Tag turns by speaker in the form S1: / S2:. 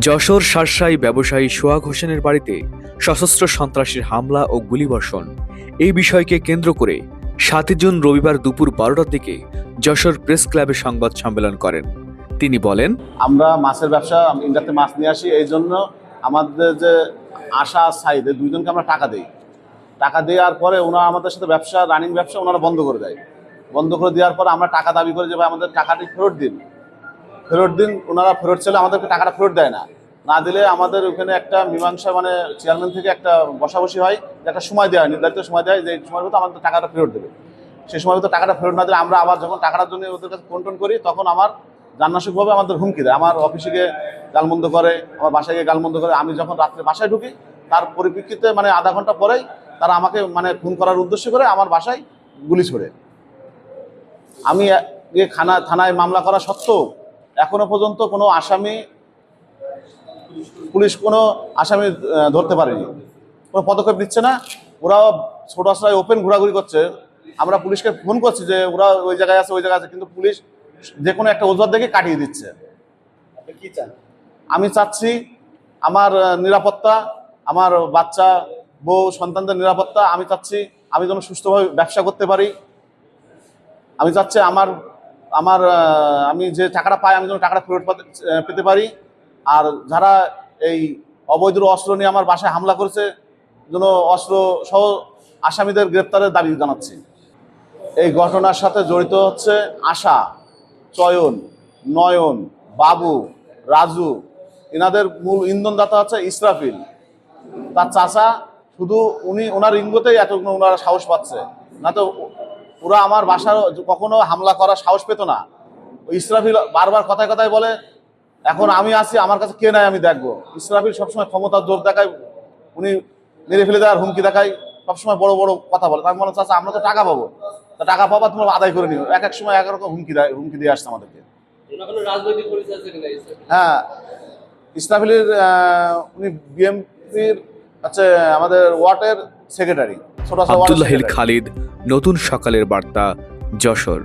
S1: যশোর শার্শায় ব্যবসায়ী সোহাগ হোসেনের বাড়িতে সশস্ত্র সন্ত্রাসীর হামলা ও গুলিবর্ষণ এই বিষয়কে কেন্দ্র করে ৭ জুন রবিবার দুপুর ১২টার দিকে যশোর প্রেস ক্লাবে সংবাদ সম্মেলন করেন। তিনি বলেন,
S2: আমরা মাছের ব্যবসা ইন্ডিয়াতে মাছ নিয়ে আসি, এই জন্য আমাদের যে আশা সাইড দুইজনকে আমরা টাকা দিই। টাকা দেওয়ার পরে ওনারা আমাদের সাথে ব্যবসা রানিং ব্যবসা ওনারা বন্ধ করে দেয়। বন্ধ করে দেওয়ার পরে আমরা টাকা দাবি করে যে ভাই আমাদের টাকাটি ফেরত দিন। ওনারা ফেরত চাইলে আমাদেরকে টাকাটা ফেরত দেয় না দিলে আমাদের ওখানে একটা মীমাংসা চেয়ারম্যান থেকে একটা বসাবসি হয়, যে একটা সময় দেওয়া হয়, নির্ধারিত সময় দেয় যে এই সময়ের মতো আমাদের টাকাটা ফেরত দেবে। সেই সময় মতো টাকাটা ফেরত না দিলে আমরা আবার যখন টাকাটার জন্য ওদের কাছে ফোন করি তখন আমার জান্নাসুকভাবে আমাদের হুমকি দেয়, আমার অফিসে গিয়ে গালমন্দ করে, আমার বাসায় গিয়ে গালমন্দ করে। আমি যখন রাত্রে বাসায় ঢুকি তার পরিপ্রেক্ষিতে আধা ঘন্টা পরেই তারা আমাকে খুন করার উদ্দেশ্য করে আমার বাসায় গুলি ছোড়ে। আমি থানায় মামলা করা সত্ত্বেও এখনো পর্যন্ত কোনো আসামি, পুলিশ কোনো আসামি ধরতে পারেনি, কোনো পদক্ষেপ নিচ্ছে না। ওরাও ছোট আশ্রয় ওপেন ঘোরাঘুরি করছে। আমরা পুলিশকে ফোন করছি যে ওরা ওই জায়গায় আছে, কিন্তু পুলিশ যে কোনো একটা অজুহাত দেখে কাটিয়ে দিচ্ছে।
S3: কি চান?
S2: আমি চাচ্ছি আমার নিরাপত্তা, আমার বাচ্চা বউ সন্তানদের নিরাপত্তা। আমি চাচ্ছি আমি যেন সুস্থভাবে ব্যবসা করতে পারি। আমি চাচ্ছি আমি যে টাকাটা পাই আমি যেন টাকাটা ফেরত পেতে পারি। আর যারা এই অবৈধ অস্ত্র নিয়ে আমার বাসায় হামলা করেছে যেন অস্ত্র সহ আসামিদের গ্রেপ্তারের দাবি জানাচ্ছি। এই ঘটনার সাথে জড়িত হচ্ছে আশা, চয়ন, নয়ন, বাবু, রাজু। এনাদের মূল ইন্ধনদাতা হচ্ছে ইসরাফিল, তার চাচা। শুধু ওনার ইঙ্গতেই এতগুলো ওনারা সাহস পাচ্ছে, না তো ওরা আমার বাসার কখনো হামলা করার সাহস পেত না। ইসরাফিল বারবার কথায় কথায় বলে এখন আমি আছি, আমার কাছে কে নাই আমি দেখবো। ইসরাফিল সবসময় ক্ষমতার জোর দেখায়, উনি মেরে ফেলে দেওয়ার হুমকি দেখায়, সবসময় বড় বড় কথা বলে। তার মনে চাচা আমরা তো টাকা পাবো, তা টাকা পাবা তোমরা আদায় করে নিও। এক সময় এক রকম হুমকি দিয়ে আসছে আমাদেরকে। হ্যাঁ, ইসরাফিলের উনি বিএমপির হচ্ছে আমাদের ওয়ার্ডের সেক্রেটারি।
S1: আব্দুল্লাহিল খালিদ, নতুন সকালের বার্তা, যশোর।